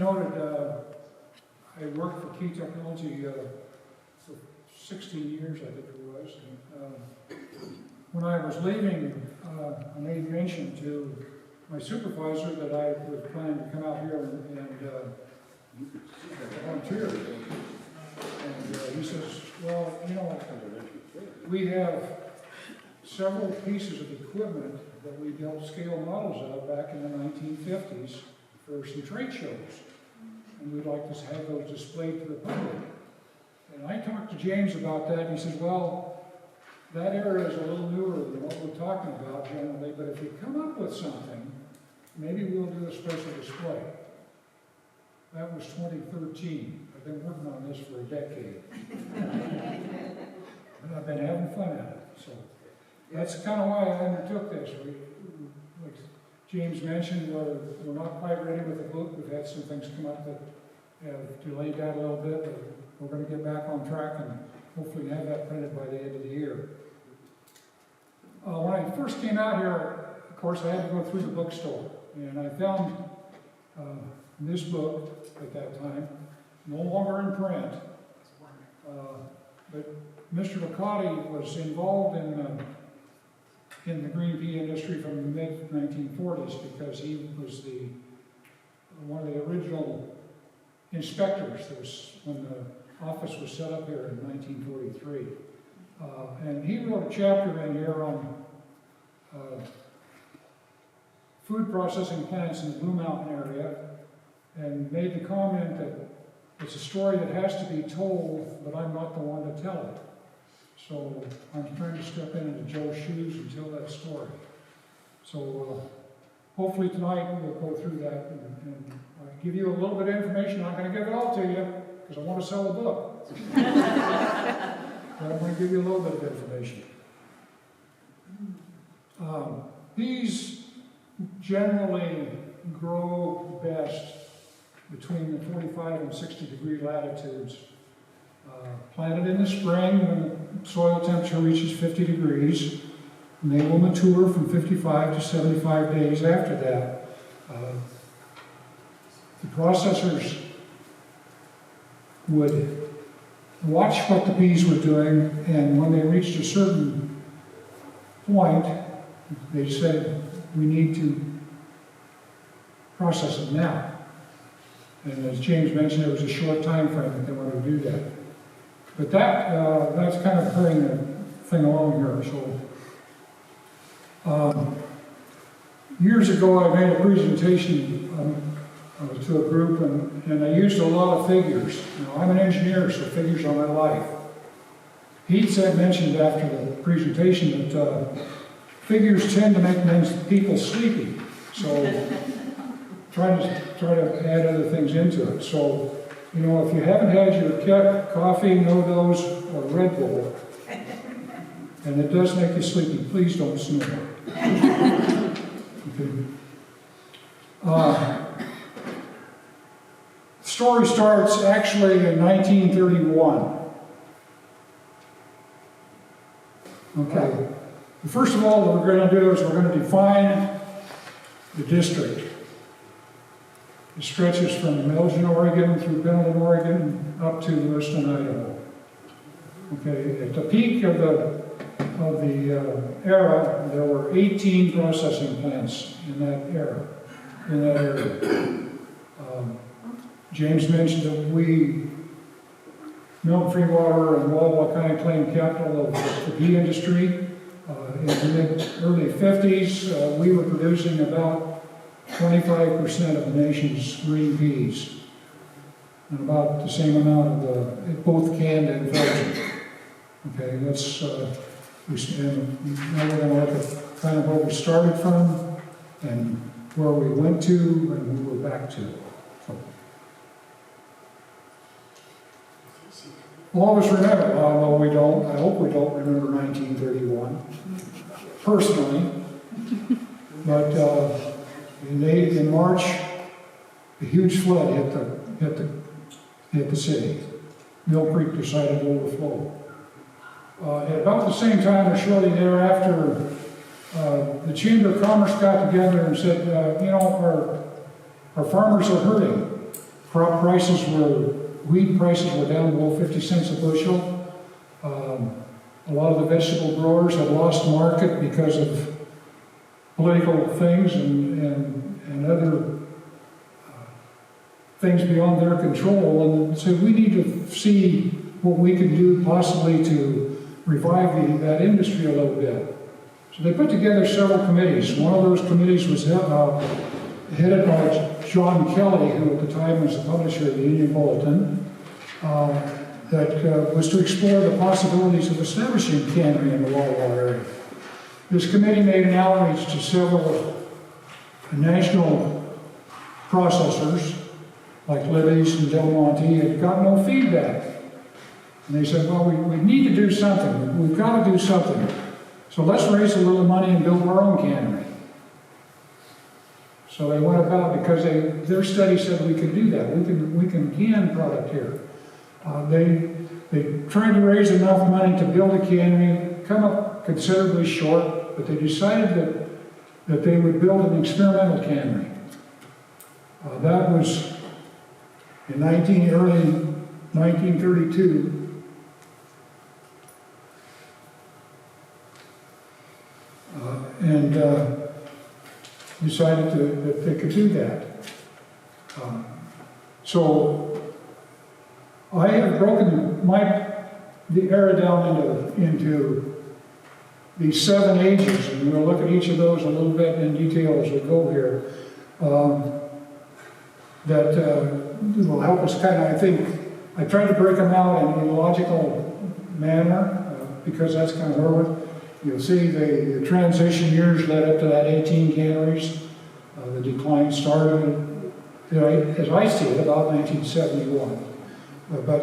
noted, I worked for Key Technology for 16 years, I think it was. And, when I was leaving, I made mention to my supervisor that I was planning to come out here and volunteer. And he says, well, you know, we have several pieces of equipment that we built scale models of back in the 1950s for some trade shows. And we'd like to have those displayed to the public. And I talked to James about that, and he says, well, that area is a little newer than what we're talking about generally, but if you come up with something, maybe we'll do a special display. That was 2013. I've been working on this for a decade. And I've been having fun at it. So that's kind of why I undertook this. Like James mentioned, we're not quite ready with the book. We've had some things come up that have delayed that a little bit, but we're going to get back on track and hopefully have that printed by the end of the year. When I first came out here, of course, I had to go through the bookstore, and I found this book at that time, no longer in print, but Mr. McCaughey was involved in the green pea industry from the mid-1940s because he was one of the original inspectors. That was when the office was set up here in 1943. And he wrote a chapter in here on food processing plants in the Blue Mountain area and made the comment that it's a story that has to be told, but I'm not the one to tell it. So I'm trying to step into Joe's shoes and tell that story. So hopefully tonight we'll go through that and give you a little bit of information. I'm not going to give it all to you because I want to sell the book. But I'm going to give you a little bit of information. These generally grow best between the 45 and 60 degree latitudes. Planted in the spring when the soil temperature reaches 50 degrees, and they will mature from 55 to 75 days after that. The processors would watch what the peas were doing, and when they reached a certain point, they said, we need to process it now. And as James mentioned, it was a short time frame that they wanted to do that. But that's kind of hurrying the thing along here. So, years ago, I made a presentation to a group, and I used a lot of figures. You know, I'm an engineer, so figures are my life. He mentioned after the presentation that figures tend to make people sleepy. So, try to add other things into it. So, you know, if you haven't had your coffee, no-dose, or Red Bull, and it does make you sleepy, please don't snore. Okay. The story starts actually in 1931. Okay. First of all, what we're going to do is we're going to define the district. It stretches from Elgin, Oregon, through Pendleton, Oregon, up to Lewiston, Idaho. Okay, at the peak of the era, there were 18 processing plants in that area. James mentioned that we, Milton Free Water and Walwell County claimed capital of the pea industry. In the early 50s, we were producing about 25% of the nation's green peas, and about the same amount of both canned and frozen. Okay, that's now we're going to look at kind of where we started from and where we went to and where we're back to. So, all of us remember, although we don't, I hope we don't remember 1931 personally, but in March, a huge flood hit the city. Mill Creek decided to overflow. At about the same time, or shortly thereafter, the Chamber of Commerce got together and said, you know, our farmers are hurting. wheat prices were down below 50 cents a bushel. A lot of the vegetable growers had lost market because of political things and other things beyond their control. And so we need to see what we can do possibly to revive that industry a little bit. So they put together several committees. One of those committees was headed by John Kelly, who at the time was the publisher of the Union Bulletin, that was to explore the possibilities of establishing a cannery in the Walla Walla area. This committee made an outreach to several national processors, like Libby's and Del Monte, and got no feedback. And they said, well, we need to do something. We've got to do something. So let's raise a little money and build our own cannery. So they went about, because their study said we could do that. We can can product here. They tried to raise enough money to build a cannery, come up considerably short, but they decided that they would build an experimental cannery. That was in early 1932. And decided that they could do that. So I have broken the era down into these 7 ages, and we'll look at each of those a little bit in detail as we go here. That will help us kind of, I think, I tried to break them out in a logical manner, because that's kind of where you'll see the transition years led up to that 18 canneries. The decline started, as I see it, about 1971. But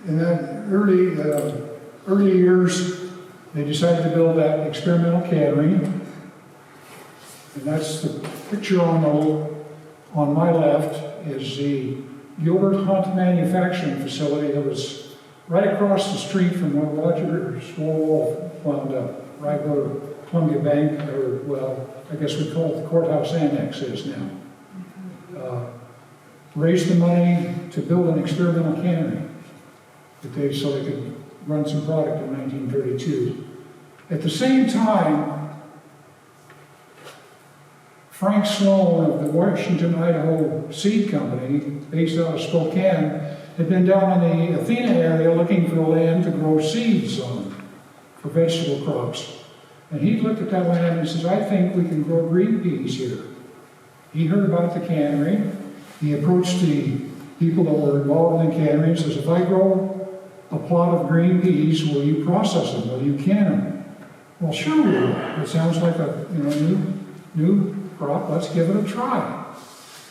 in that early years, they decided to build that experimental cannery. And that's the picture on my left is the Gilbert Hunt manufacturing facility that was right across the street from where Roger Swallow wound up, right where Columbia Bank, or well, I guess we call it the courthouse annex is now. Raised the money to build an experimental cannery so they could run some product in 1932. At the same time, Frank Sloan of the Washington, Idaho Seed Company, based out of Spokane, had been down in the Athena area looking for land to grow seeds on for vegetable crops. And he looked at that land and says, I think we can grow green peas here. He heard about the cannery. He approached the people that were involved in the cannery and says, if I grow a plot of green peas, will you process them? Will you can them? Well, sure we will. It sounds like a new crop. Let's give it a try.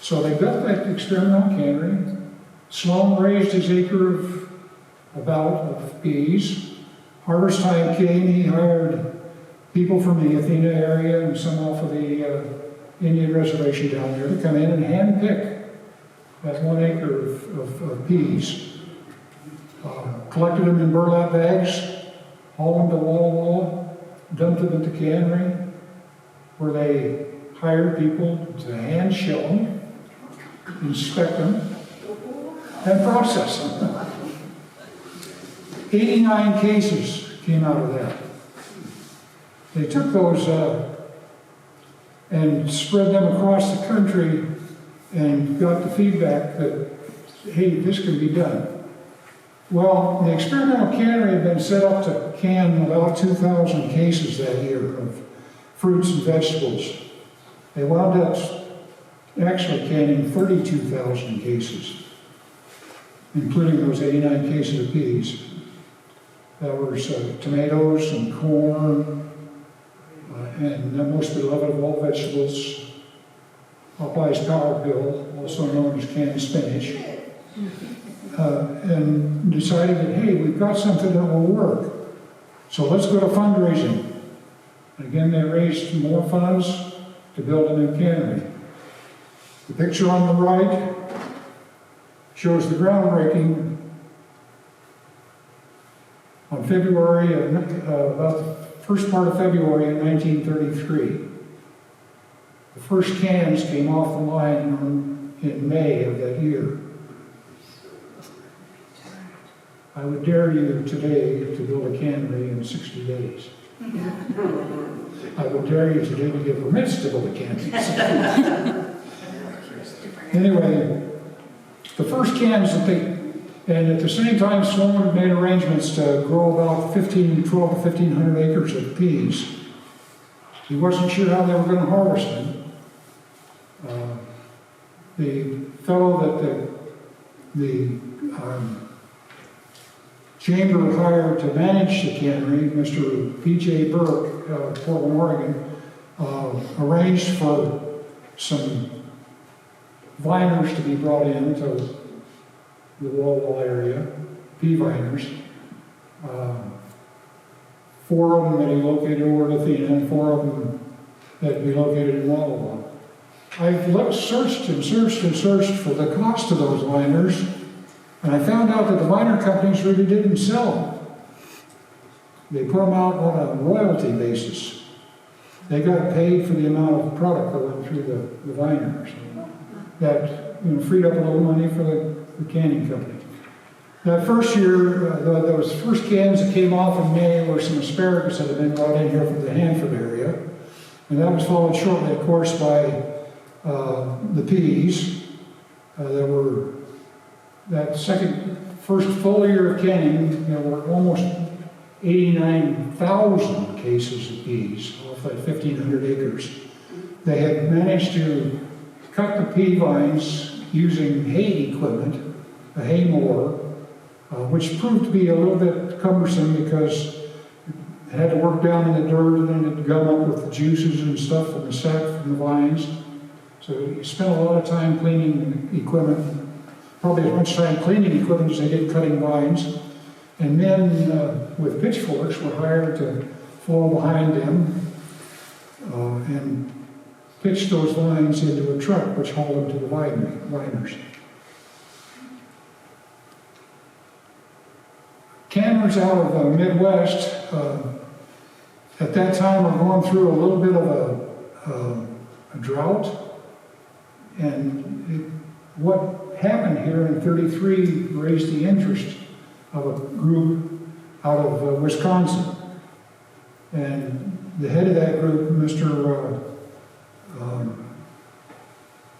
So they built that experimental cannery. Sloan raised his acre of peas. Harvest time came. He hired people from the Athena area and some off of the Indian reservation down there to come in and hand pick that 1 acre of peas. Collected them in burlap bags, hauled them to Walla Walla, dumped them at the cannery, where they hired people to hand shell them, inspect them, and process them. 89 cases came out of that. They took those and spread them across the country and got the feedback that, hey, this can be done. Well, the experimental cannery had been set up to can about 2,000 cases that year of fruits and vegetables. They wound up actually canning 32,000 cases, including those 89 cases of peas. That was tomatoes and corn, and the most beloved of all vegetables, Popeye's Power Pill, also known as canned spinach, and decided that, hey, we've got something that will work. So let's go to fundraising. Again, they raised more funds to build a new cannery. The picture on the right shows the groundbreaking on February, about the first part of February in 1933. The first cans came off the line in May of that year. I would dare you today to build a cannery in 60 days. I would dare you today to get permits to build a cannery. Anyway, the first cans that they, and at the same time, Sloan made arrangements to grow about 12 to 1,500 acres of peas. He wasn't sure how they were going to harvest them. The fellow that the chamber hired to manage the cannery, Mr. P.J. Burke of Portland, Oregon, arranged for some viners to be brought into the Walla area, pea viners. 4 of them that he located over at Athena, and 4 of them that be located in Walla. I've searched and searched and searched for the cost of those viners, and I found out that the viner companies really didn't sell them. They put them out on a royalty basis. They got paid for the amount of product that went through the viners. That freed up a little money for the canning company. That first year, those first cans that came off in May were some asparagus that had been brought in here from the Hanford area. And that was followed shortly, of course, by the peas. That first full year of canning, there were almost 89,000 cases of peas off that 1,500 acres. They had managed to cut the pea vines using hay equipment, a hay mower, which proved to be a little bit cumbersome because it had to work down in the dirt and then it'd gum up with the juices and stuff from the sap from the vines. So you spent a lot of time cleaning equipment, probably as much time cleaning equipment as they did cutting vines. And men with pitchforks were hired to fall behind them and pitch those vines into a truck, which hauled them to the viners. Canners out of the Midwest at that time were going through a little bit of a drought. And what happened here in 33 raised the interest of a group out of Wisconsin. And the head of that group, Mr.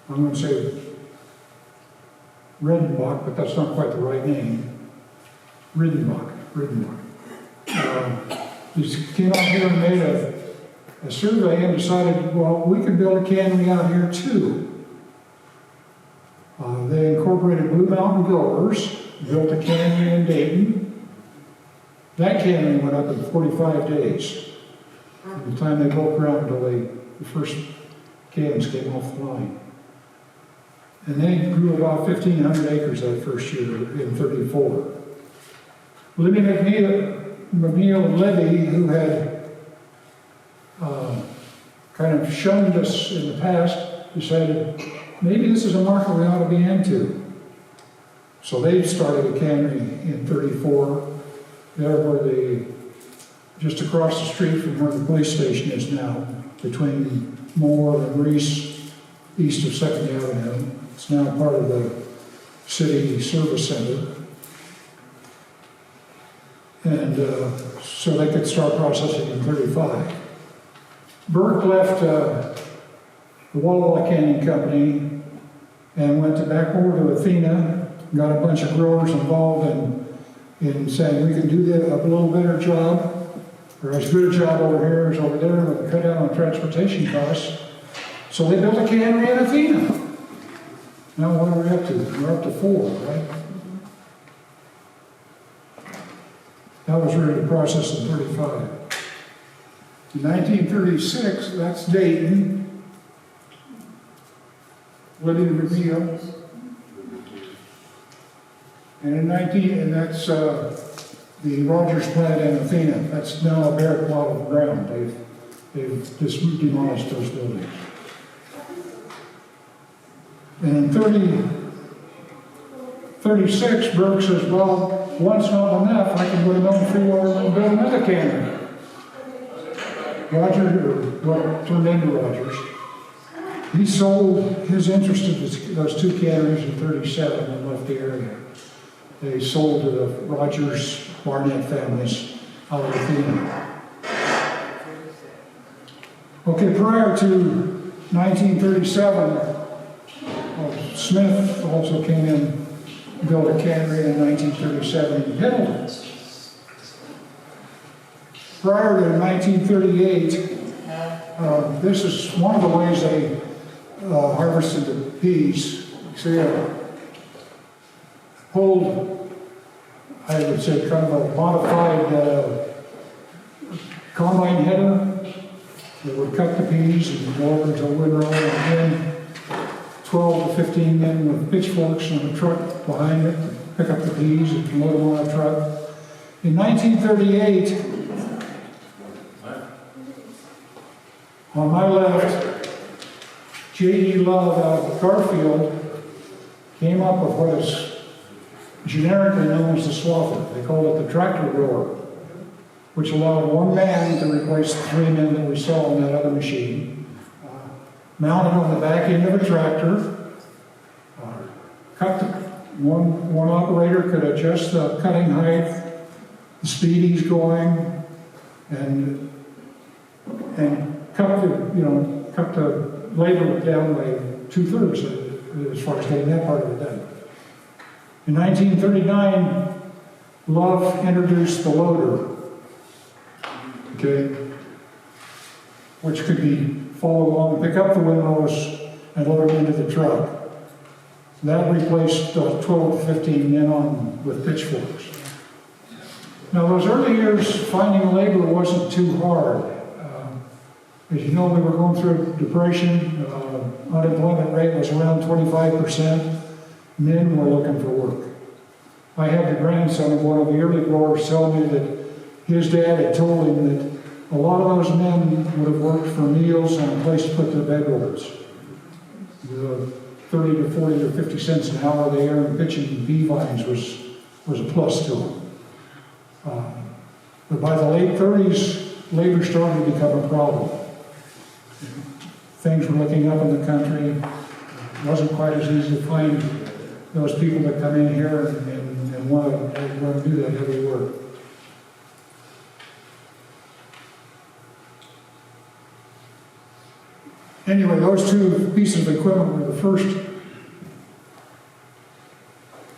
I'm going to say Redenbach, but that's not quite the right name. Redenbach. He came out here and made a survey and decided, well, we can build a cannery out here too. They incorporated Blue Mountain Growers, built a cannery in Dayton. That cannery went up in 45 days. From the time they broke ground until the first cans came off the line. And they grew about 1,500 acres that first year in 34. Libby McNeil Levy, who had kind of shunned us in the past, decided maybe this is a market we ought to be into. So they started a cannery in 34. There were just across the street from where the police station is now, between Moore and Reese, east of 2nd Avenue. It's now part of the city service center. And so they could start processing in 35. Burke left the Walla Walla Canning Company and went back over to Athena, got a bunch of growers involved in saying we can do a little better job, or as good a job over here as over there, with a cut down on transportation costs. So they built a cannery in Athena. Now what are we up to? We're up to 4, right? That was ready to process in 35. In 1936, that's Dayton. William McNeil. And that's the Rogers plant in Athena. That's now a bare plot of ground. They've just demolished those buildings. And in 36, Burke says, well, one's not enough. I can go to Milton Freewater and build another cannery. Roger, or what turned into Rogers, he sold his interest in those 2 canneries in 37 and left the area. they sold to the Rogers Barnett families out of Athena. Okay, prior to 1937, Smith also came in and built a cannery in 1937 in Pendleton. Prior to 1938, this is one of the ways they harvested the peas. See, pulled, I would say, kind of a modified combine header. They would cut the peas and go over to a windrow, and then 12 to 15 men with pitchforks and a truck behind it to pick up the peas and load them on a truck. In 1938, on my left, J.D. Love out of Garfield came up with what is generically known as the swather. They call it the tractor rower, which allowed one man to replace the 3 men that we saw on that other machine. Mounted on the back end of a tractor. One operator could adjust the cutting height, the speed he's going, and cut the labor down by 2/3 as far as getting that part of it done. In 1939, Love introduced the loader, okay, which could be follow along and pick up the windrows and load them into the truck. That replaced 12 to 15 men on with pitchforks. Now, those early years, finding labor wasn't too hard. As you know, we were going through a depression. Unemployment rate was around 25%. Men were looking for work. I had the grandson of one of the early growers tell me that his dad had told him that a lot of those men would have worked for meals and a place to put their bedrolls. The 30 to 40 to 50 cents an hour they earned pitching bee vines was a plus to them. But by the late 30s, labor started to become a problem. Things were looking up in the country. It wasn't quite as easy to find those people that come in here and want to do that heavy work. Anyway, those 2 pieces of equipment were the first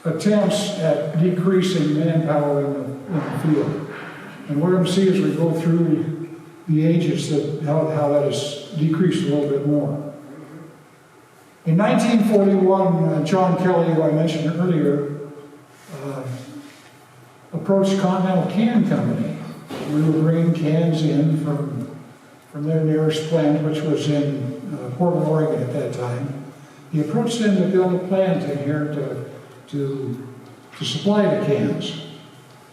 attempts at decreasing manpower in the field. And we're going to see as we go through the ages how that has decreased a little bit more. In 1941, John Kelly, who I mentioned earlier, approached Continental Can Company. We were bringing cans in from their nearest plant, which was in Portland, Oregon at that time. He approached them to build a plant in here to supply the cans.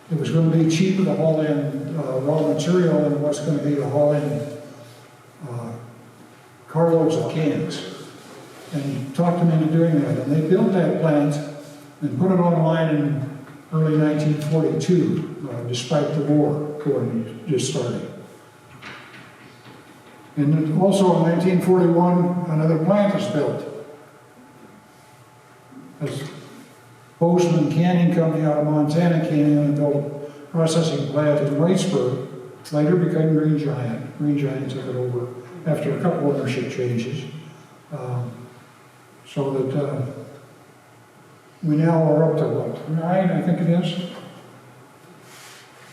It was going to be cheaper to haul in raw material than it was going to be to haul in carloads of cans. And he talked them into doing that. And they built that plant and put it online in early 1942, despite the war just starting. And also in 1941, another plant was built. As Bozeman Canning Company out of Montana came in and built a processing plant in Whitesburg, later became Green Giant. Green Giant took it over after a couple ownership changes. So that we now are up to what, 9, I think it is?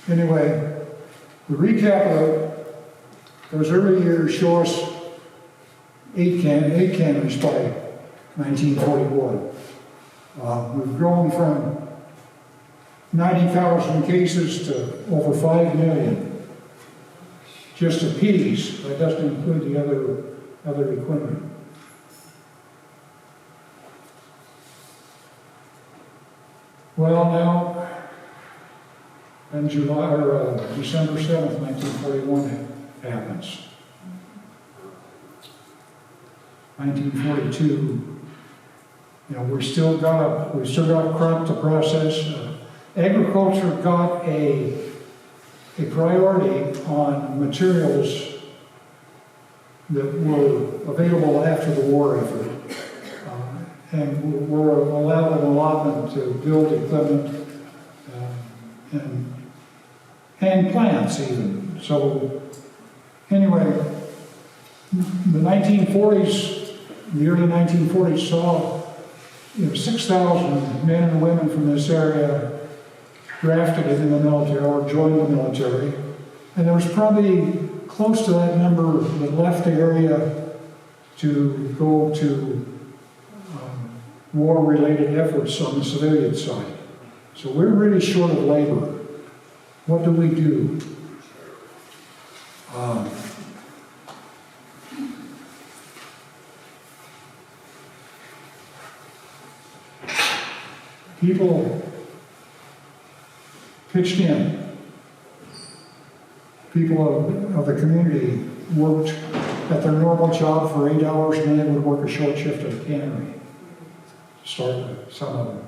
Anyway, the recap of those early years show us 8 canneries by 1941. We've grown from 90,000 cases to over 5 million. Just of peas. That doesn't include the other equipment. Well, now, on December 7th, 1941 happens. 1942. We've still got a crop to process. Agriculture got a priority on materials that were available after the war effort. And were allowed an allotment to build equipment and plants even. So anyway, the 1940s, the early 1940s saw 6,000 men and women from this area drafted in the military or joined the military. And there was probably close to that number that left the area to go to war-related efforts on the civilian side. So we're really short of labor. What do we do? People pitched in. People of the community worked at their normal job for 8 hours, and then they would work a short shift at a cannery to start with, some of them.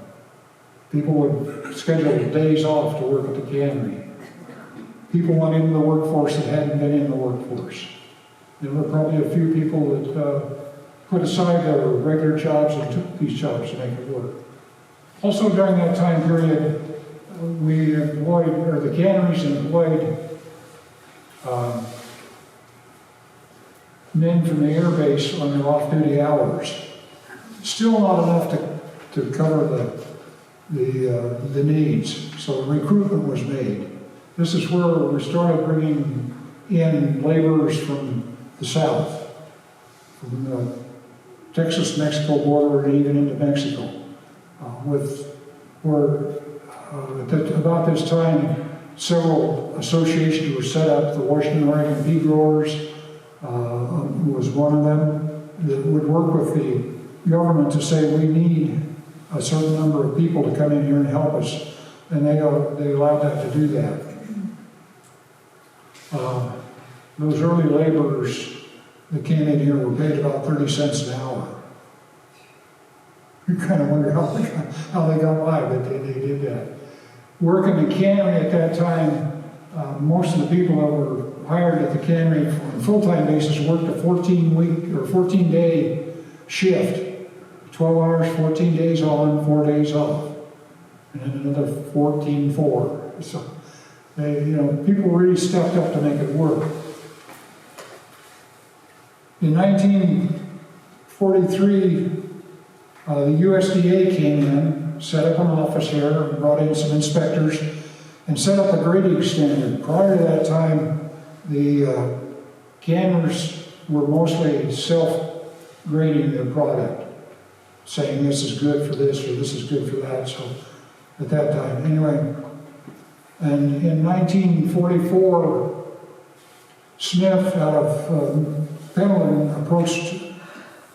People would schedule days off to work at the cannery. People went into the workforce that hadn't been in the workforce. There were probably a few people that put aside their regular jobs and took these jobs to make it work. Also during that time period, we employed, or the canneries employed men from the air base on their off-duty hours. Still not enough to cover the needs, so recruitment was made. This is where we started bringing in laborers from the south, from the Texas-Mexico border and even into Mexico. About this time, several associations were set up. The Washington Oregon Pea Growers was one of them that would work with the government to say we need a certain number of people to come in here and help us, and they allowed that to do that. Those early laborers that came in here were paid about 30 cents an hour. You kind of wonder how they got by, but they did that. Working the cannery at that time, most of the people that were hired at the cannery on a full-time basis worked a 14-week or 14-day shift. 12 hours, 14 days on, 4 days off, and then another 14-4. So, people really stepped up to make it work. In 1943, the USDA came in, set up an office here, brought in some inspectors, and set up a grading standard. Prior to that time, the canners were mostly self-grading their product, saying this is good for this or this is good for that. So at that time, anyway. And in 1944, Smith out of Pendleton approached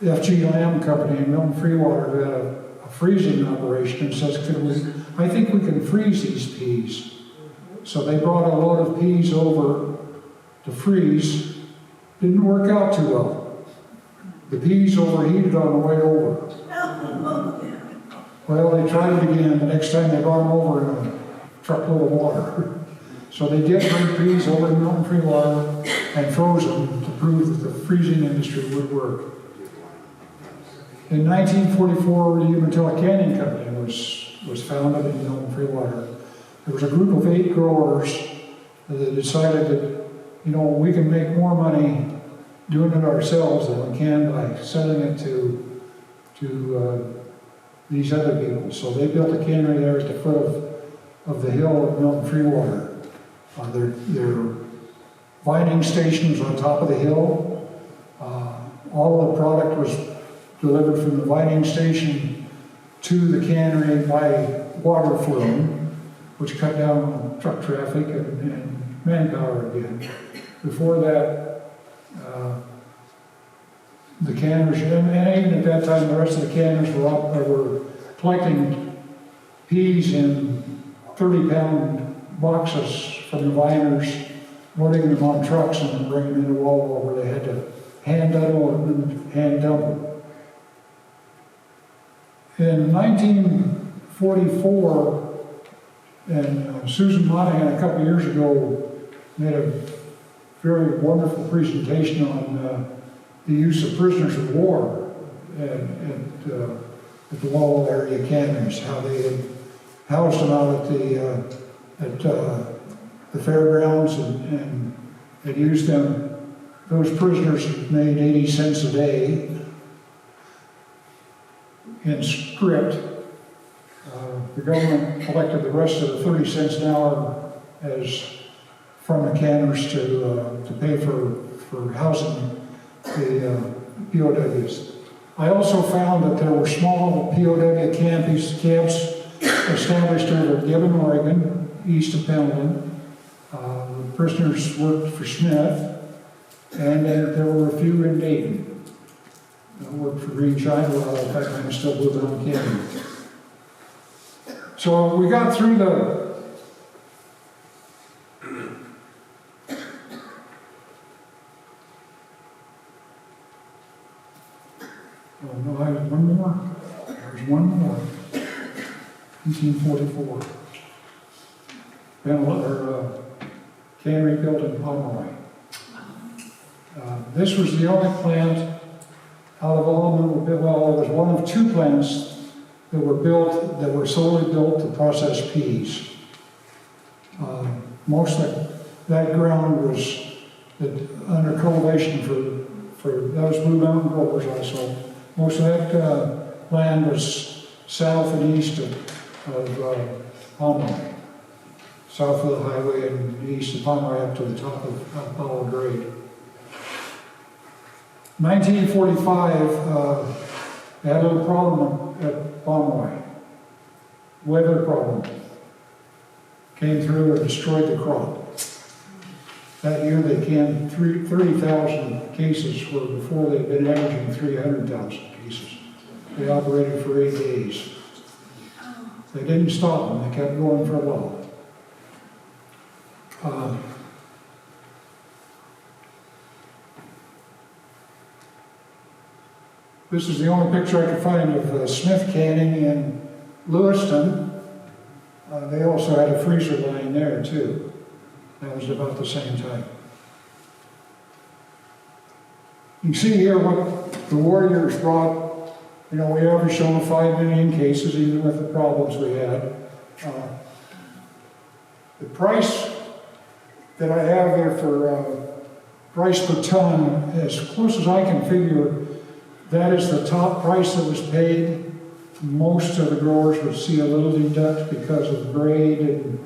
F.G. Lamb Company in Milton Freewater, who had a freezing operation, and says, I think we can freeze these peas. So they brought a load of peas over to freeze. Didn't work out too well. The peas overheated on the way over. Well, they tried it again. The next time they brought them over in a truckload of water. So they did bring peas over to Milton Freewater and froze them to prove that the freezing industry would work. In 1944, the Umatilla Canning Company was founded in Milton Freewater. There was a group of 8 growers that decided that, we can make more money doing it ourselves than we can by selling it to these other people. So they built a cannery there at the foot of the hill of Milton Freewater. Their vining station was on top of the hill. All of the product was delivered from the vining station to the cannery by water flow, which cut down truck traffic and manpower again. Before that, the canners, and even at that time, the rest of the canners were collecting peas in 30-pound boxes from the viners, loading them on trucks and then bringing them into Waldo, where they had to hand unload and hand dump them. In 1944, and Susan Monahan a couple years ago made a very wonderful presentation on the use of prisoners of war at the Waldo area canneries, how they had housed them out at the fairgrounds, and had used them. Those prisoners made 80 cents a day in script. The government collected the rest of the 30 cents an hour as from the canners to pay for housing the POWs. I also found that there were small POW camps established over Gibbon, Oregon, east of Pendleton. The prisoners worked for Smith, and there were a few in Dayton. I worked for Green China. Well, in fact, I'm still living on Canyon. So we got through the oh no, I have one more. There's one more. 1844. Cannery built in Pomeroy. This was the only plant out of all of them. Well, it was one of two plants that were built, that were solely built to process peas. Most of that ground was under cultivation for those Blue Mountain growers also. Most of that land was south and east of Pomeroy, south of the highway and east of Pomeroy up to the top of Powell Grade. 1945, they had a little problem at Pomeroy. Weather problem. Came through and destroyed the crop. That year they canned 30,000 cases, where before they'd been averaging 300,000 cases. They operated for 8 days. They didn't stop them, they kept going for a while. This is the only picture I could find of Smith Canning in Lewiston. They also had a freezer line there too. That was about the same time. You can see here what the Warriors brought. You know, we averaged over 5 million cases, even with the problems we had. The price that I have there for price per ton, as close as I can figure, that is the top price that was paid. Most of the growers would see a little deduct because of grade and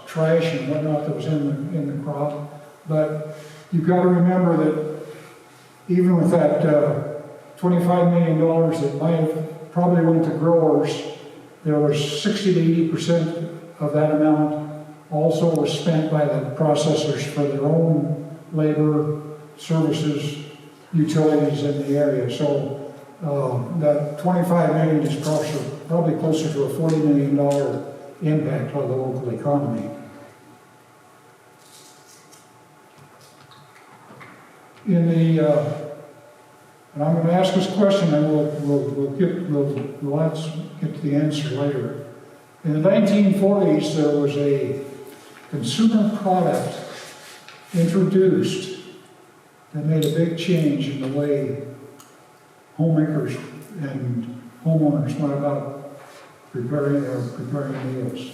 trash and whatnot that was in the crop. But you've got to remember that even with that $25 million that might have probably went to growers, there was 60 to 80% of that amount also was spent by the processors for their own labor, services, utilities in the area. So that 25 million is probably closer to a $40 million impact on the local economy. In the, and I'm going to ask this question, and we'll get to the answer later. In the 1940s, there was a consumer product introduced that made a big change in the way homemakers and homeowners went about preparing meals.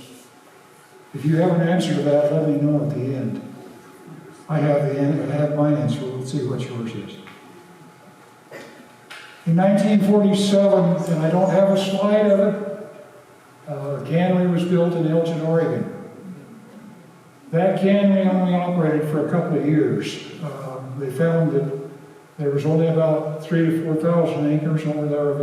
If you have an answer to that, let me know at the end. I have my answer. We'll see what yours is. In 1947, and I don't have a slide of it, a cannery was built in Elgin, Oregon. That cannery only operated for a couple of years. They found that there was only about 3,000 to 4,000 acres over there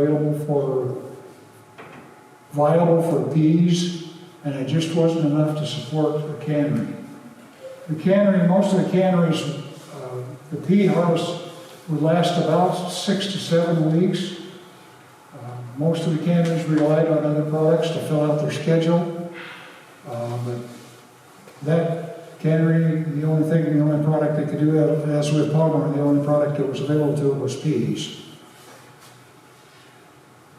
viable for peas, and it just wasn't enough to support a cannery. Most of the canneries, the pea harvest would last about 6 to 7 weeks. Most of the canneries relied on other products to fill out their schedule. But that cannery, the only product they could do that, as with Pomeroy, the only product that was available to them was peas.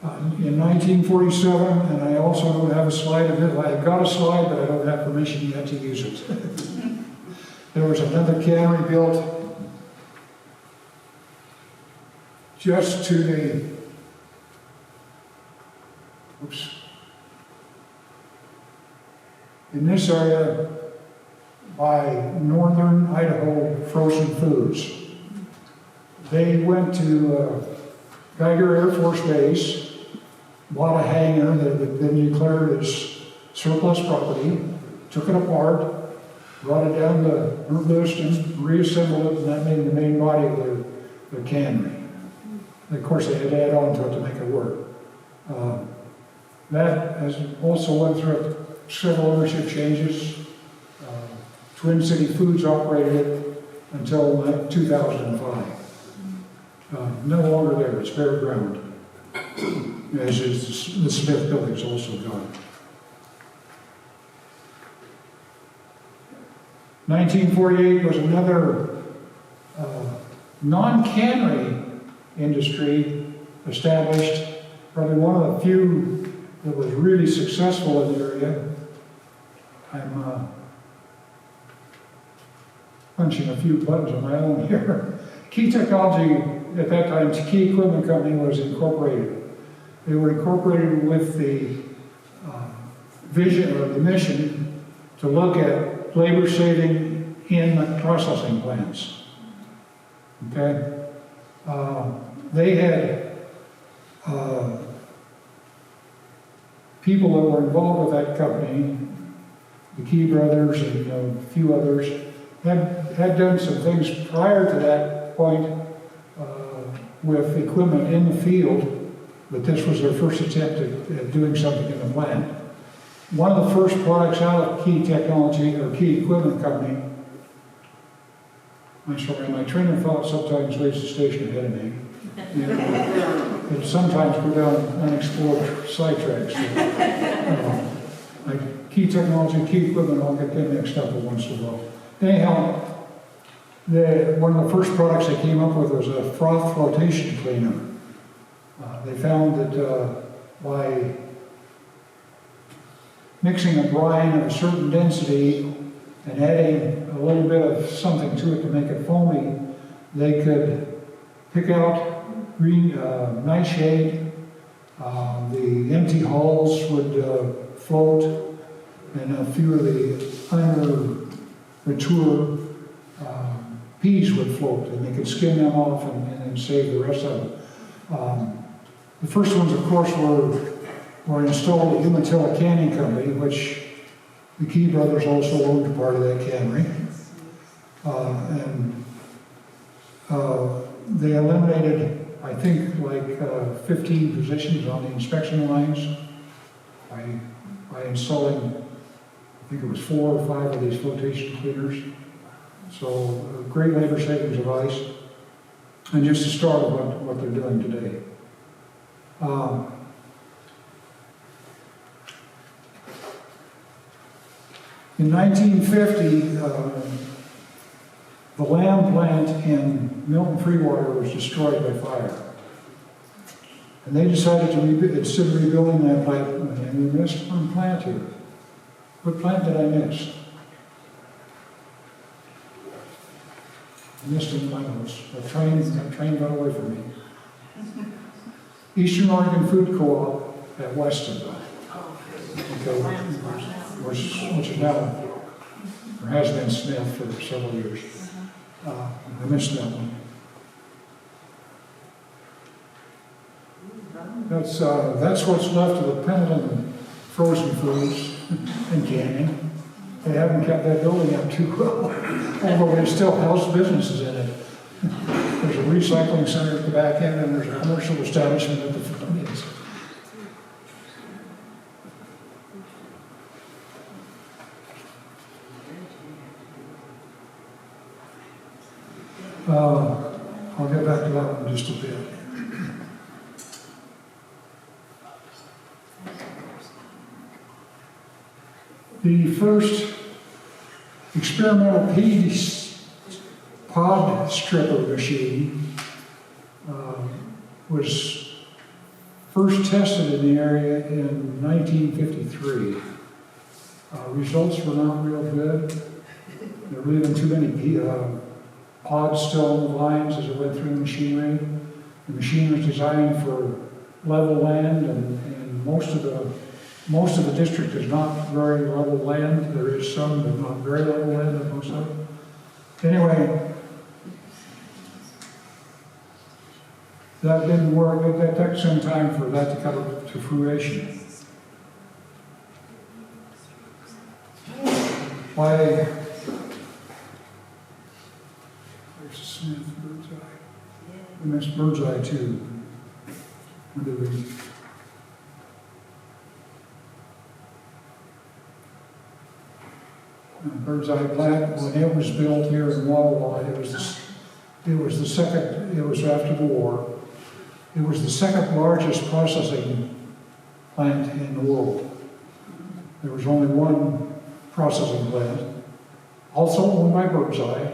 In 1947, and I also don't have a slide of it, I've got a slide, but I don't have permission yet to use it. There was another cannery built just to the, in this area by Northern Idaho Frozen Foods. They went to Geiger Air Force Base, bought a hangar that had been declared as surplus property, took it apart, brought it down to Lewiston, reassembled it, and that made the main body of their cannery. And of course, they had to add on to it to make it work. That has also went through several ownership changes. Twin City Foods operated it until 2005. No longer there, it's bare ground. As is the Smith building's also gone. 1948 was another non-cannery industry established, probably one of the few that was really successful in the area. I'm punching a few buttons on my own here. Key Technology, at that time, Key Equipment Company was incorporated. They were incorporated with the vision or the mission to look at labor saving in the processing plants. Okay? They had people that were involved with that company, the Key brothers and a few others, had done some things prior to that point with equipment in the field, but this was their first attempt at doing something in the plant. One of the first products out of Key Technology, or Key Equipment Company, I'm sorry, my train of thought sometimes leaves the station ahead of me. And sometimes go down unexplored sidetracks. Like Key Technology, Key Equipment, I'll get them mixed up once in a while. Anyhow, one of the first products they came up with was a froth flotation cleaner. They found that by mixing a brine of a certain density and adding a little bit of something to it to make it foamy, they could pick out green nightshade. The empty hulls would float, and a few of the mature peas would float, and they could skim them off and then save the rest of it. The first ones, of course, were installed at Umatilla Canning Company, which the Key brothers also owned part of that cannery. They eliminated, I think, like 15 positions on the inspection lines by installing, I think it was 4 or 5 of these flotation cleaners. So great labor savings device, and just the start of what they're doing today. In 1950, the lamb plant in Milton Freewater was destroyed by fire. And they decided to, instead of rebuilding that plant, and we missed one plant here. What plant did I miss? I missed it in my notes. That train got away from me. Eastern Oregon Food Co-op at Weston. Okay, which is now, or has been Smith for several years. I missed that one. That's what's left of the Pendleton Frozen Foods and Canning. They haven't kept that building up too well, although they still house businesses in it. There's a recycling center at the back end, and there's a commercial establishment at the front. I'll get back to that in just a bit. The first experimental pod stripper machine was first tested in the area in 1953. Results were not real good. There were even too many pods still on the lines as it went through the machinery. The machine was designed for level land, and most of the Most of the district is not very level land. There is some, but not very level land in most of it. Anyway, that didn't work. That took some time for that to come to fruition. By there's Smith, Birdseye. We missed Birdseye too. When did we? Birdseye plant, when it was built here in Wawa, it was the second. It was after the war. It was the second largest processing plant in the world. There was only one processing plant, also owned by Birdseye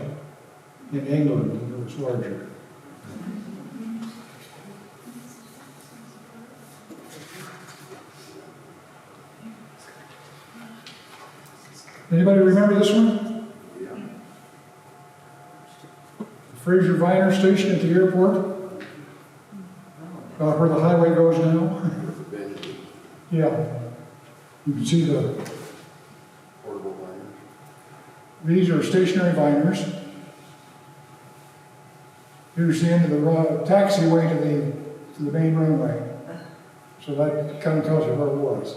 in England. It was larger. Anybody remember this one? Yeah. The Fraser Viner Station at the airport, where the highway goes now. Yeah. You can see the. Portable liners. These are stationary viners. Here's the end of the taxiway to the main runway. So that kind of tells you where it was.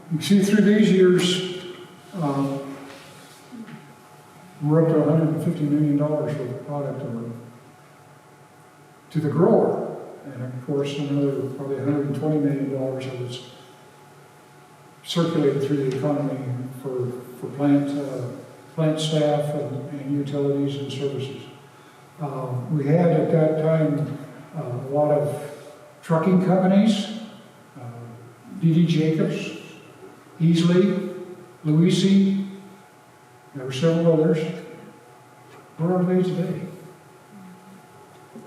You see through these years, we're up to $150 million worth of product to the grower. And of course, another probably $120 million that was circulated through the economy for plant staff and utilities and services. We had at that time a lot of trucking companies, D.D. Jacobs, Easley, Louisi, there were several others. Where are they today? I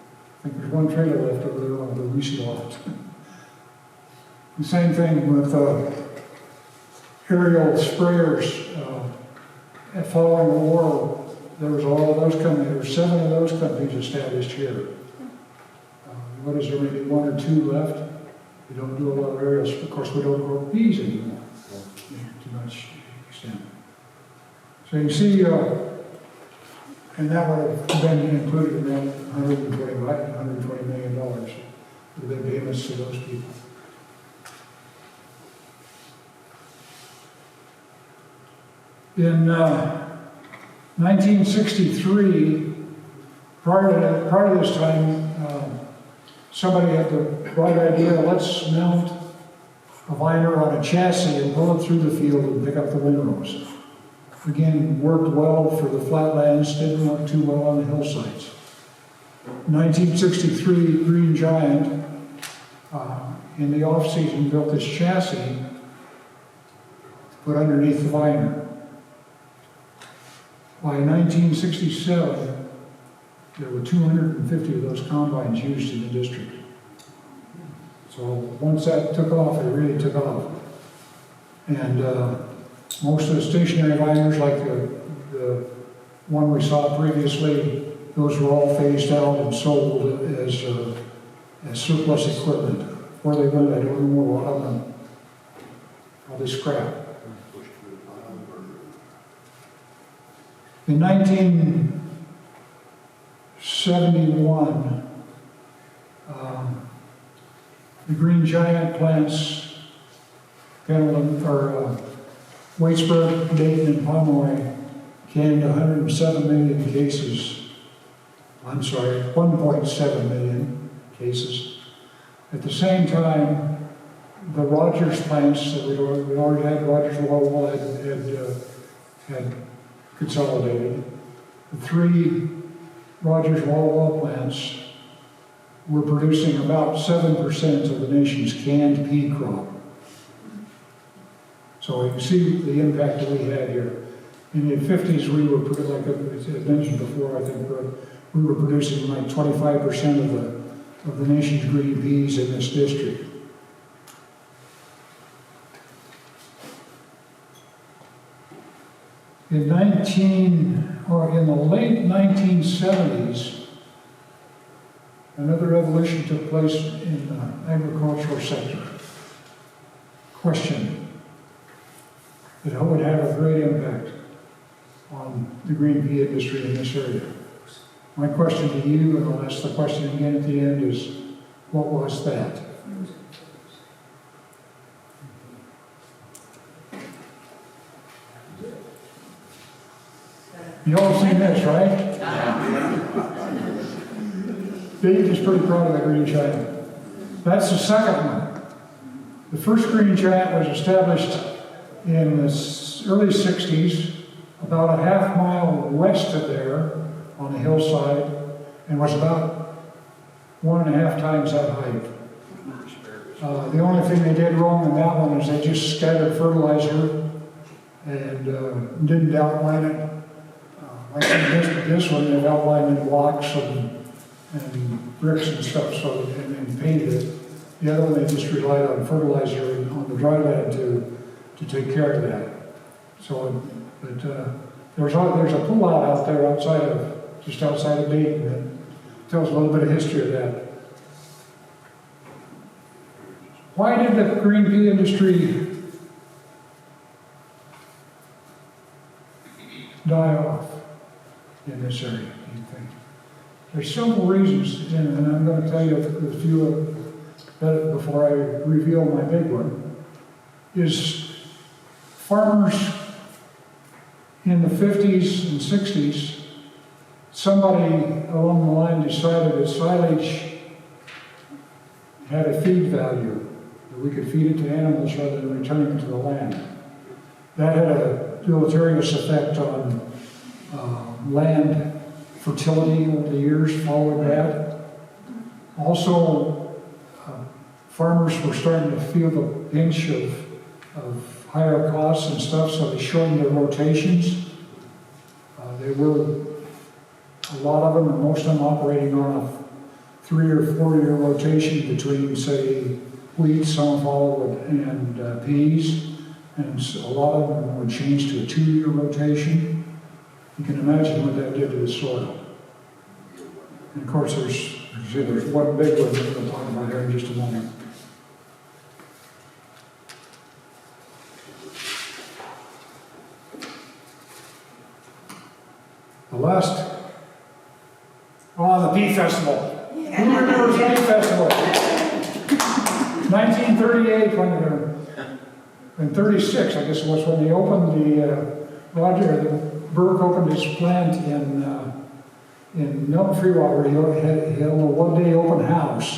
think there's one trailer left over there on the Louisi lot. The same thing with aerial sprayers. Following the war, there was all of those companies. There were 7 of those companies established here. What is there, maybe 1 or 2 left? We don't do a lot of aerials. Of course, we don't grow bees anymore. Too much extent. So you see, and that would have been included in that $120 million for the payments to those people. In 1963, prior to this time, somebody had the bright idea, let's mount a viner on a chassis and pull it through the field and pick up the windrows. Again, worked well for the flatlands, didn't work too well on the hillsides. In 1963, Green Giant, in the off-season, built this chassis to put underneath the viner. By 1967, there were 250 of those combines used in the district. So once that took off, it really took off. And most of the stationary viners, like the one we saw previously, those were all phased out and sold as surplus equipment. Where they went, I don't know. I don't know. Probably scrap. In 1971, the Green Giant plants, Pendleton, or Waitsburg, Dayton, and Pomeroy came to 107 million cases. I'm sorry, 1.7 million cases. At the same time, the Rogers plants that we already had, Rogers Wall had consolidated. The 3 Rogers Wall plants were producing about 7% of the nation's canned pea crop. So you can see the impact that we had here. In the 50s, we were, like I mentioned before, I think we were producing like 25% of the nation's green peas in this district. In or in the late 1970s, another revolution took place in the agricultural sector. Question: that would have a great impact on the green pea industry in this area. My question to you, and I'll ask the question again at the end, is what was that? You all seen this, right? Dave is pretty proud of that green giant. That's the second one. The first green giant was established in the early 60s, about a half mile west of there on the hillside, and was about 1.5 times that height. The only thing they did wrong in that one is they just scattered fertilizer and didn't outline it. Like this one, they've outlined in blocks and bricks and stuff, so and painted it. The other one, they just relied on fertilizer and on the dryland to take care of that. So, but there's a pull-out out there just outside of Dayton that tells a little bit of history of that. Why did the green pea industry die off in this area, do you think? There's several reasons, and I'm going to tell you a few of that before I reveal my big one. Is farmers in the 50s and 60s, somebody along the line decided that silage had a feed value, that we could feed it to animals rather than returning it to the land. That had a deleterious effect on land fertility over the years following that. Also, farmers were starting to feel the pinch of higher costs and stuff, so they shortened their rotations. They were, a lot of them, and most of them operating on a 3 or 4 year rotation between, say, wheat, sunflower, and peas. And so a lot of them would change to a 2 year rotation. You can imagine what that did to the soil. And of course, there's one big one that we'll talk about here in just a moment. The Pea Festival. Yeah. Who remembers the Pea Festival? 1938, in 36, I guess it was, when they opened Burke opened his plant in Milton Freewater. He held a one-day open house,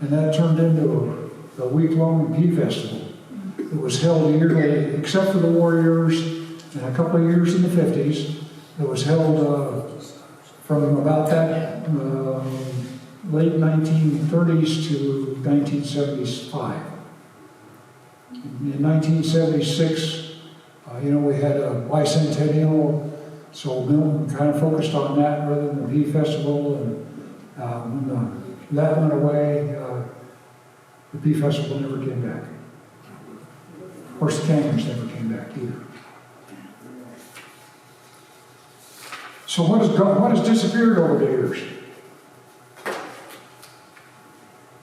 and that turned into a week-long Pea Festival. It was held yearly, except for the war years and a couple of years in the 50s. It was held from about that late 1930s to 1975. In 1976, we had a bicentennial, so Milton kind of focused on that rather than the Pea Festival. And when that went away, the Pea Festival never came back. Of course, the campers never came back either. So what has disappeared over the years?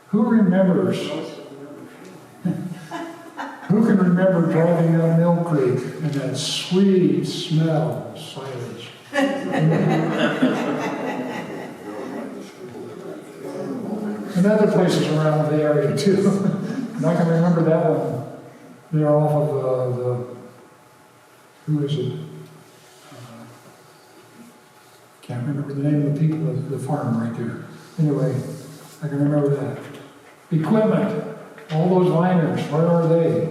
Who remembers? Who can remember driving down Mill Creek and that sweet smell of silage? And other places around the area too. And I can remember that one. They're off of who is it? Can't remember the name of the people of the farm right there. Anyway, I can remember that. Equipment, all those liners, where are they?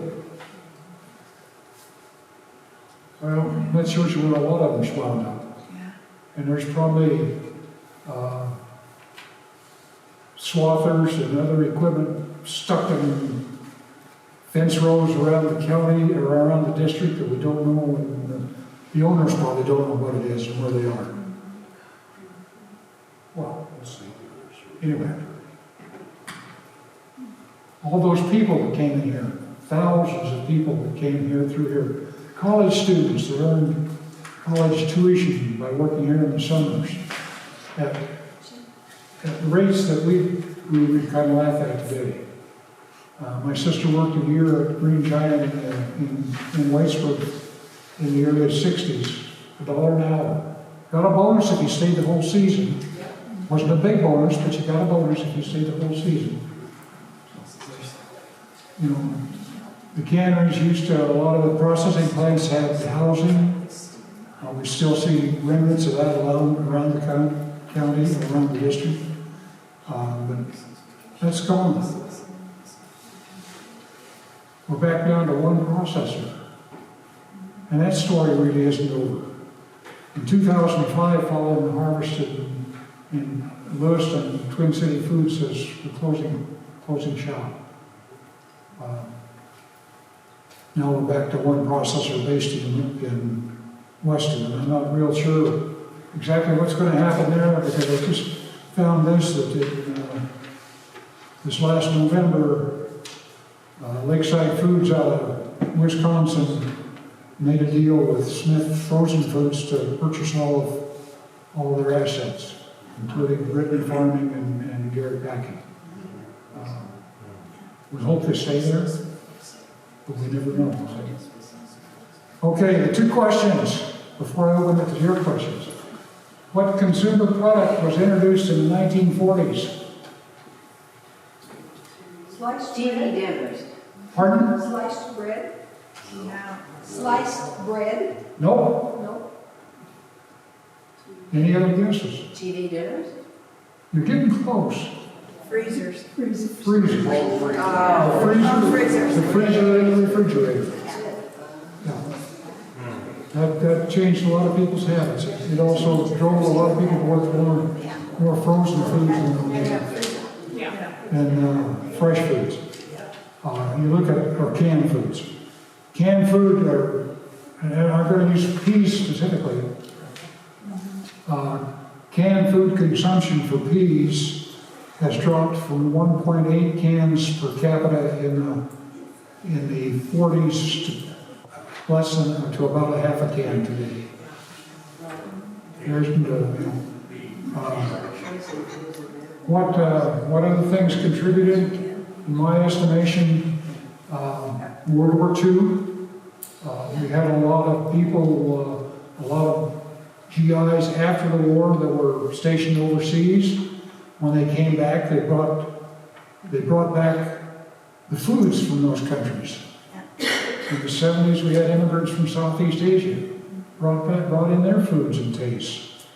Well, that shows you where a lot of them wound up. Yeah. And there's probably swathers and other equipment stuck in fence rows around the county or around the district that we don't know, and the owners probably don't know what it is and where they are. Well, let's see. Anyway, all those people that came in here, thousands of people that came here through here, college students that earned college tuition by working here in the summers at rates that we would kind of laugh at today. My sister worked a year at Green Giant in Whitesburg in the early 60s, $1 an hour. Got a bonus if you stayed the whole season. Wasn't a big bonus, but you got a bonus if you stayed the whole season. You know, the canneries used to, a lot of the processing plants had housing. We still see remnants of that around the county, around the district. But that's gone. We're back down to one processor. And that story really isn't over. In 2005, following the harvest in Lewiston, Twin City Food says we're closing shop. Now we're back to one processor based in Weston, and I'm not real sure exactly what's going to happen there, because I just found this, that this last November, Lakeside Foods out of Wisconsin made a deal with Smith Frozen Foods to purchase all of their assets, including Brittany Farming and Garrett Packing. We hope they stay there, but we never know. Okay, the two questions before I open it to your questions. What consumer product was introduced in the 1940s? Sliced TV bread. dinners. Pardon? Sliced bread. No. Sliced bread. No. No. Any other guesses? TV dinners? You're getting close. Freezers. Freezers. Freezers. Oh. Freezers. The freezer and the refrigerator. Yeah. That changed a lot of people's habits. It also drove a lot of people to work more frozen foods and fresh foods. You look at our canned foods. Canned food, and I'm going to use peas specifically. Canned food consumption for peas has dropped from 1.8 cans per capita in the 40s to less than to about a half a can today. There's what other things contributed? In my estimation, World War II. We had a lot of people, a lot of GIs after the war that were stationed overseas. When they came back, they brought back the foods from those countries. In the 70s, we had immigrants from Southeast Asia brought in their foods and tastes.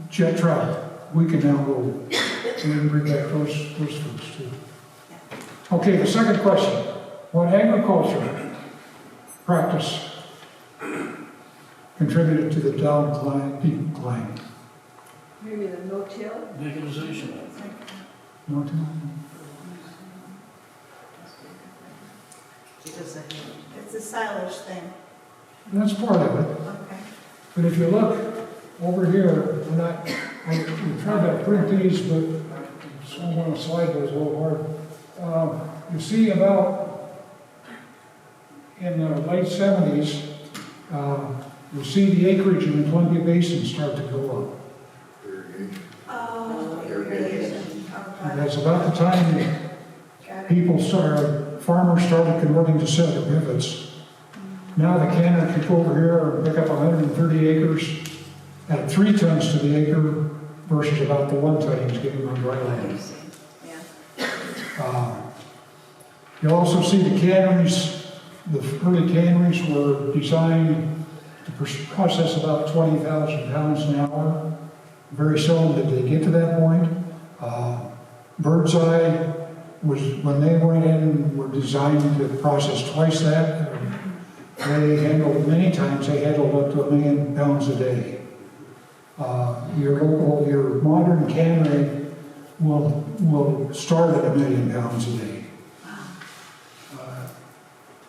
Jet travel, we can now go and bring back those foods too. Okay, the second question: what agriculture practice contributed to the decline? Maybe the no-till. Mechanization. No-till? It's a silage thing. That's part of it. Okay. But if you look over here, we tried to print these, but some on the slide was a little hard. You see about in the late 70s, you'll see the acreage in the Columbia Basin start to go up. Oh, irrigation. And Okay. that's about the time that farmers started converting to center pivots. Now the canner can go over here and pick up 130 acres at 3 tons to the acre versus about the 1 ton he's getting on dry land. You'll also see the canneries. The early canneries were designed to process about 20,000 pounds an hour. Very seldom did they get to that point. Bird's Eye was, when they went in, were designed to process twice that. They handled, many times they handled up to 1 million pounds a day. Your modern cannery will start at 1 million pounds a day.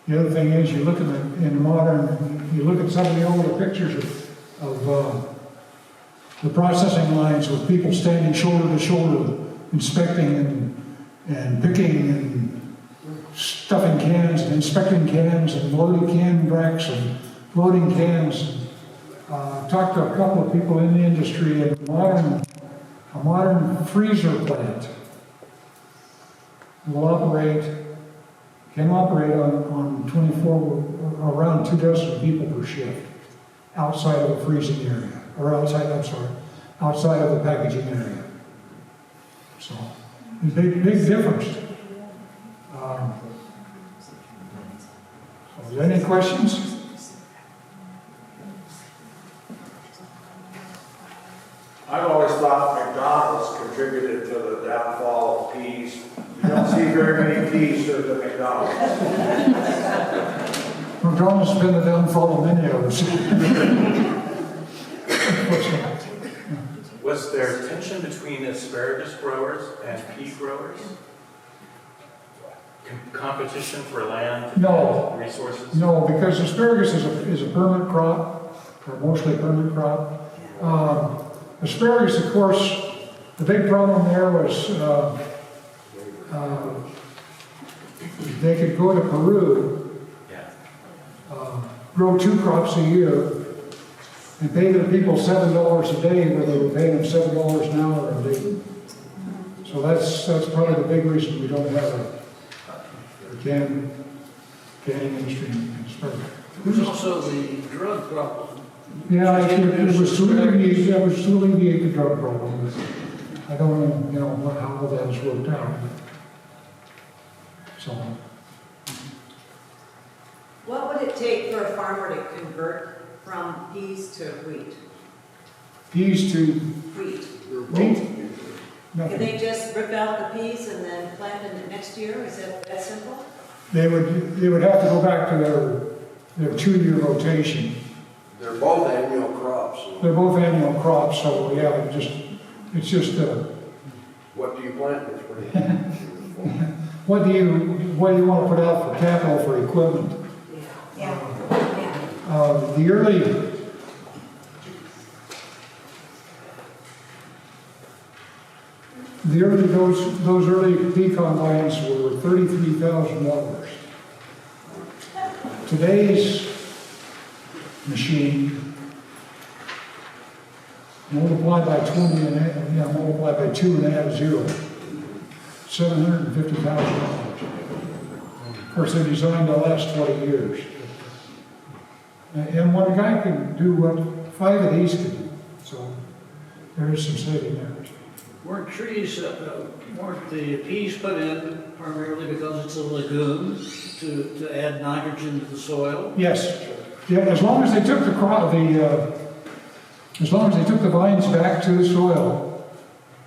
The other thing is, you look at you look at some of the older pictures of the processing lines with people standing shoulder to shoulder, inspecting and picking and stuffing cans and inspecting cans and loading can racks and loading cans. Talked to a couple of people in the industry, and a modern freezer plant can operate on 24, around 24 people per shift outside of the freezing area, or outside of the packaging area. So, big difference. So, any questions? I've always thought McDonald's contributed to the downfall of peas. You don't see very many peas served at McDonald's. McDonald's has been the downfall of many of us. Was there tension between asparagus growers and pea growers? Competition for land? No. Resources? No, because asparagus is a permanent crop, or mostly permanent crop. Asparagus, of course, the big problem there was they could go to Peru, grow 2 crops a year, and pay their people $7 a day, where they were paying them $7 an hour a day. So that's probably the big reason we don't have a canning industry in asparagus. There's also the drug problem. Yeah, it was to alleviate the drug problem. I don't know, how that has worked out. So, What would it take for a farmer to convert from peas to wheat? peas to Wheat. wheat? Can Nothing. they just rip out the peas and then plant them next year? Is it that simple? They would have to go back to their 2-year rotation. They're both annual crops. So They're both annual crops, so yeah, it's just what do you plant in the spring? what do you want to put out for capital for equipment? Yeah. Those early pea combines were $33,000. Today's machine, multiplied by 20 and multiplied by 2 and add 0, $750,000. Of course, they're designed to last 20 years. And one guy can do what 5 of these can do. So there is some saving there. Weren't the peas put in primarily because it's a legume to add nitrogen to the soil? Yes. Yeah, as long as they took as long as they took the vines back to the soil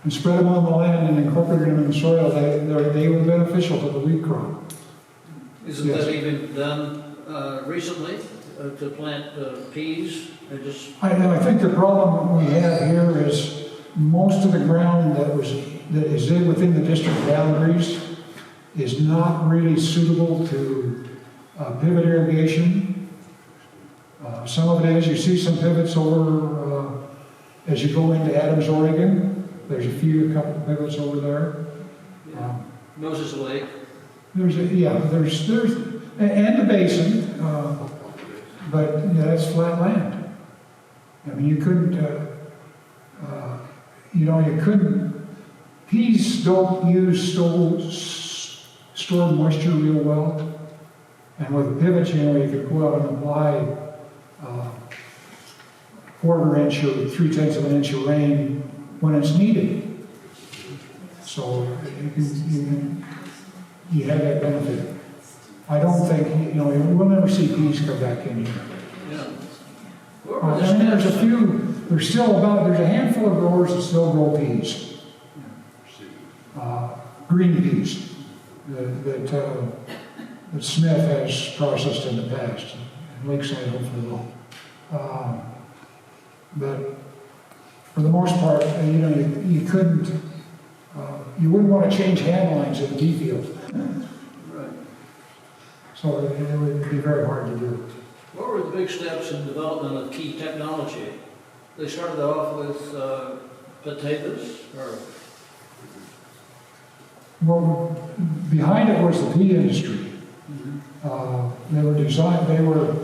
and spread them on the land and incorporated them in the soil, they were beneficial to the wheat crop. Isn't Yes. that even done recently to plant peas? I think the problem we have here is most of the ground that is within the district boundaries is not really suitable to pivot irrigation. Some of it is, you see some pivots over as you go into Adams, Oregon. There's a couple of pivots over there. Moses Lake. There's and the basin, but that's flat land. I mean, you couldn't, peas don't use stored moisture real well. And with pivots, you could go out and apply 1/4 inch or 3/10 of an inch of rain when it's needed. So you have that benefit. I don't think, we'll never see peas come back in here. Yeah. And there's there's a handful of growers that still grow peas. Green peas that Smith has processed in the past, and Lakeside hopefully will. But for the most part, you couldn't, you wouldn't want to change hand lines in the pea field. Right. So it would be very hard to do. What were the big steps in development of key technology? They started off with potatoes, or Well, behind it was the pea industry. They were designed, they were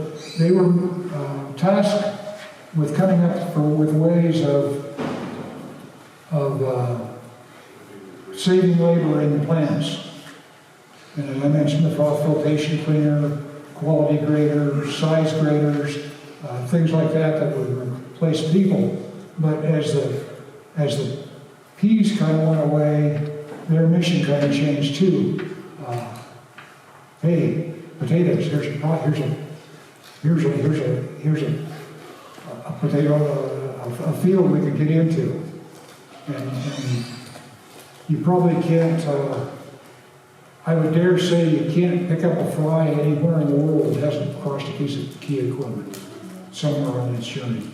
tasked with coming up with ways of saving labor in the plants. And as I mentioned, the frost filtration cleaner, quality graders, size graders, things like that would replace people. But as the peas kind of went away, their mission kind of changed too. Hey, potatoes, here's a potato, a field we could get into. And you probably can't, I would dare say you can't pick up a fly anywhere in the world that hasn't crossed a piece of key equipment somewhere on its journey.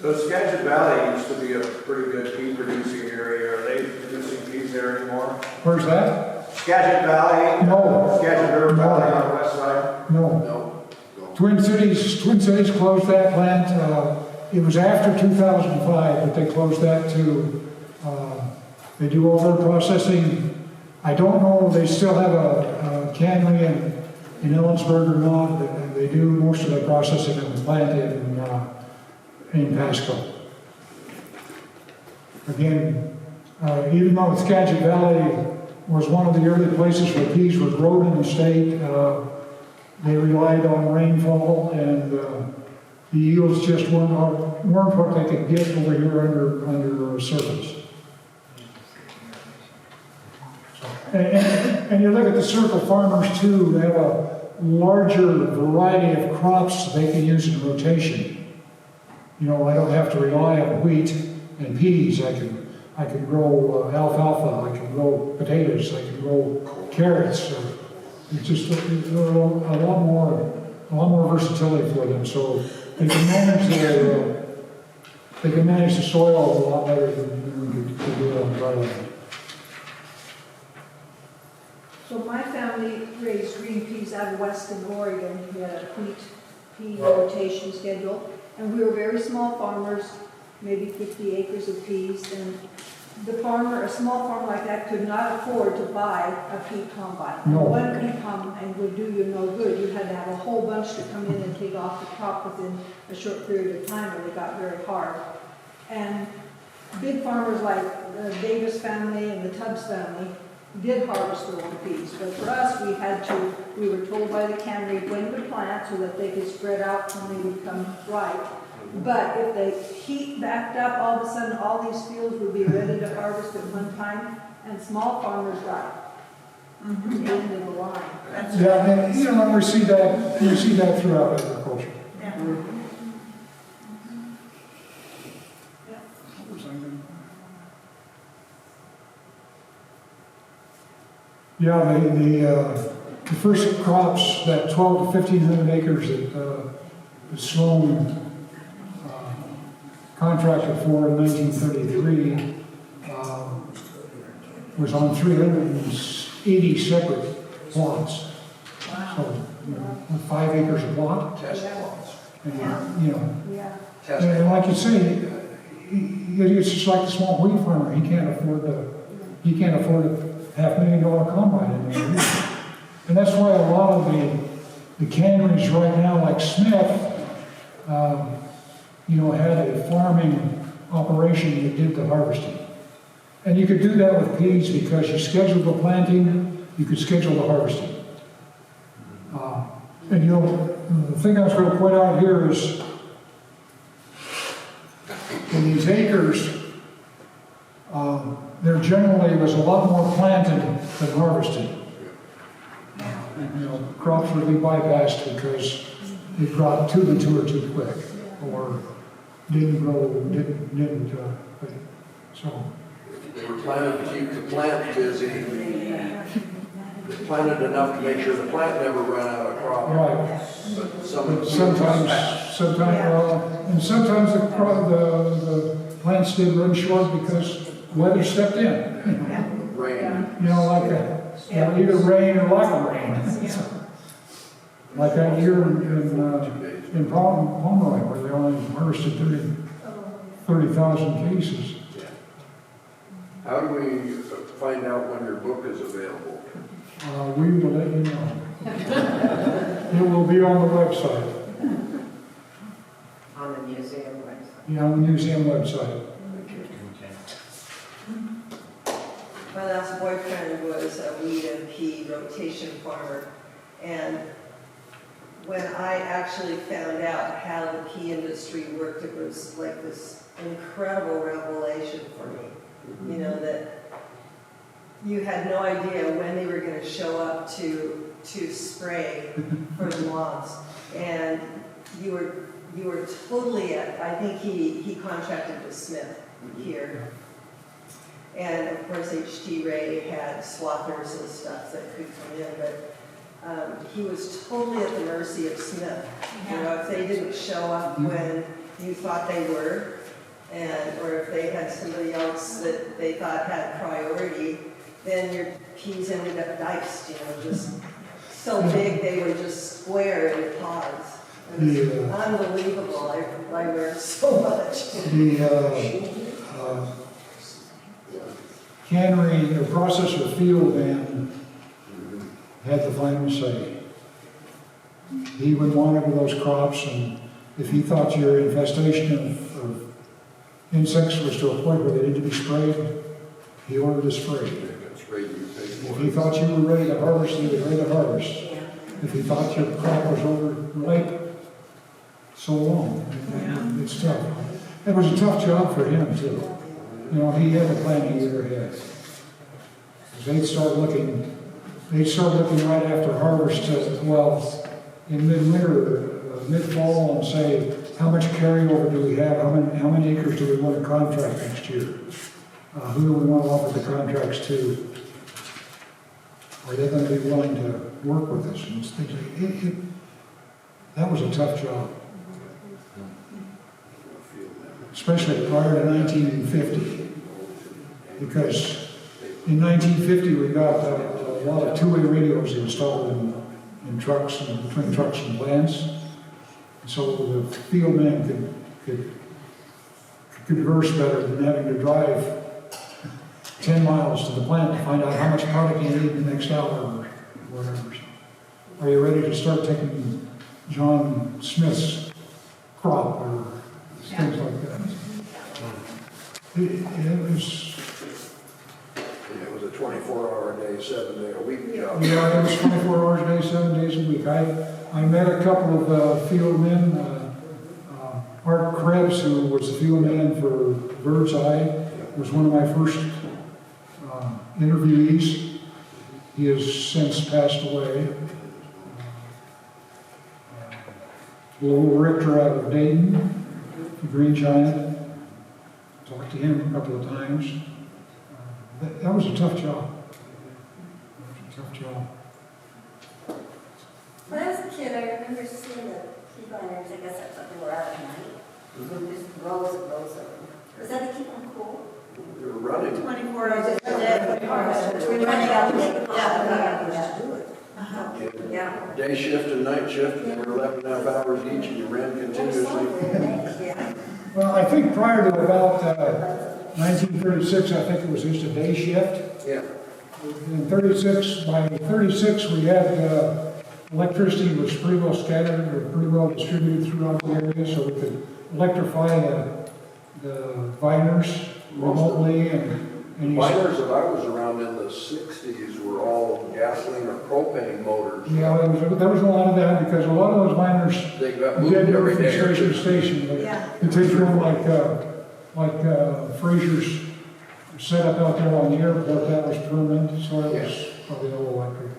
So Skagit Valley used to be a pretty good pea producing area. Are they producing peas there anymore? Where's that? Skagit Valley? No. Skagit River Valley on the west side? No. No. Twin Cities closed that plant. It was after 2005, but they closed that too. They do all their processing. I don't know, they still have a cannery in Ellensburg or not, but they do most of their processing at the plant in Pasco. Again, even though Skagit Valley was one of the early places where peas were grown in the state, they relied on rainfall, and the yields just weren't what they could get over here under surface. And you look at the circle farmers too, they have a larger variety of crops they can use in rotation. You know, I don't have to rely on wheat and peas. I can grow alfalfa, I can grow potatoes, I can grow carrots. It's just a lot more versatility for them. So they can manage the soil a lot better than we could do on dryland. So my family raised green peas out of western Oregon. We had a wheat pea rotation schedule. And we were very small farmers, maybe 50 acres of peas. And a small farmer like that could not afford to buy a pea combine. No. One pea combine would do you no good. You had to have a whole bunch to come in and take off the crop within a short period of time, and they got very hard. And big farmers like the Davis family and the Tubbs family did harvest their own peas. But for us, we were told by the cannery when to plant so that they could spread out when they would come ripe. But if the heat backed up, all of a sudden all these fields would be ready to harvest at one time, and small farmers died. The end of the line. Yeah, and you know, we see that throughout agriculture. Yeah, the first crops, that 12 to 1,500 acres that Sloan contracted for in 1933 was on 380 separate plots. So, you know, 5 acres a plot. Test plots. And, you know, Yeah. Test and like you say, it's just like the small wheat farmer. He can't afford a $500,000 combine in there. And that's why a lot of the canneries right now, like Smith, you know, had a farming operation that did the harvesting. And you could do that with peas because you scheduled the planting, you could schedule the harvesting. And you know, the thing I was going to point out here is in these acres, there generally was a lot more planted than harvested. You know, crops would be bypassed because it brought too mature too quick, or didn't grow, so. They were planted to keep the plant busy. They planted enough to make sure the plant never ran out of crop. Right. But some of But the sometimes, and sometimes the plants did run short because weather stepped in. rain. You know, like either rain or lack of rain. Like that year in Pomeroy, where they only harvested 30,000 cases. How do we find out when your book is available? We will let you know. It will be on the website, On the museum website. yeah, on the museum website. My last boyfriend was a wheat and pea rotation farmer, and when I actually found out how the pea industry worked, it was like this incredible revelation for me. You know, that you had no idea when they were going to show up to spray for the lawns, and you were totally at. I think he contracted with Smith here. And of course, H.T. Ray had swathers and stuff that could come in, but he was totally at the mercy of Smith. You know, if they didn't show up when you thought they were, or if they had somebody else that they thought had priority, then your peas ended up diced, you know, just so big they were just square in pods. It was unbelievable. I learned so much. Cannery, or processor field man had the final say. He would monitor those crops, and if he thought your infestation of insects was to a point where they needed to be sprayed, he ordered it sprayed. If he thought you were ready to harvest, he was ready to harvest. If he thought your crop was overripe, so long. It's tough. It was a tough job for him, too. You know, he had a plan a year ahead. They'd start looking right after harvest, in midwinter, mid-fall, and say, how much carryover do we have? How many acres do we want to contract next year? Who do we want to offer the contracts to? Are they going to be willing to work with us? And things like that was a tough job. Especially prior to 1950, because in 1950 we got a lot of two-way radios installed in trucks and between trucks and plants, and so the field man could converse better than having to drive 10 miles to the plant to find out how much product you need in the next hour or whatever. So, are you ready to start taking John Smith's crop or things like that? It was a 24-hour-a-day, 7-day-a-week job. Yeah, it was 24 hours a day, 7 days a week. I met a couple of field men. Art Krebs, who was the field man for Bird's Eye, was one of my first interviewees. He has since passed away. Lowell Richter out of Dayton, the Green Giant. Talked to him a couple of times. That was a tough job. When I was a kid, I remember seeing the pea vines. I guess that's what they were out at night. Just rows and rows of them. Was that to keep them cool? They were running. 24 hours a day. We're running out to make it. Yeah. Day shift and night shift, and they were 11.5 hours each, and you ran continuously. Well, I think prior to about 1936, I think it was just a day shift. Yeah. In 36, by 36, we had electricity was pretty well scattered or pretty well distributed throughout the area, so we could electrify the viners remotely. And Miners that I was around in the 60s were all gasoline or propane motors. yeah, there was a lot of that because a lot of those miners They got moved every day. station to station. They take them like Fraser's set up out there on the airport. That was permanent, so it was probably all electric.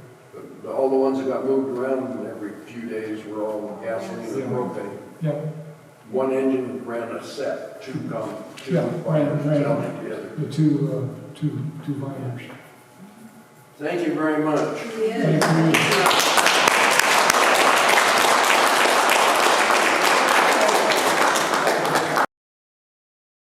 But all the ones that got moved around every few days were all gasoline or propane. Yep. One engine ran a set, two Yeah, miners ran together. the two viners. Thank you very much. Thank you.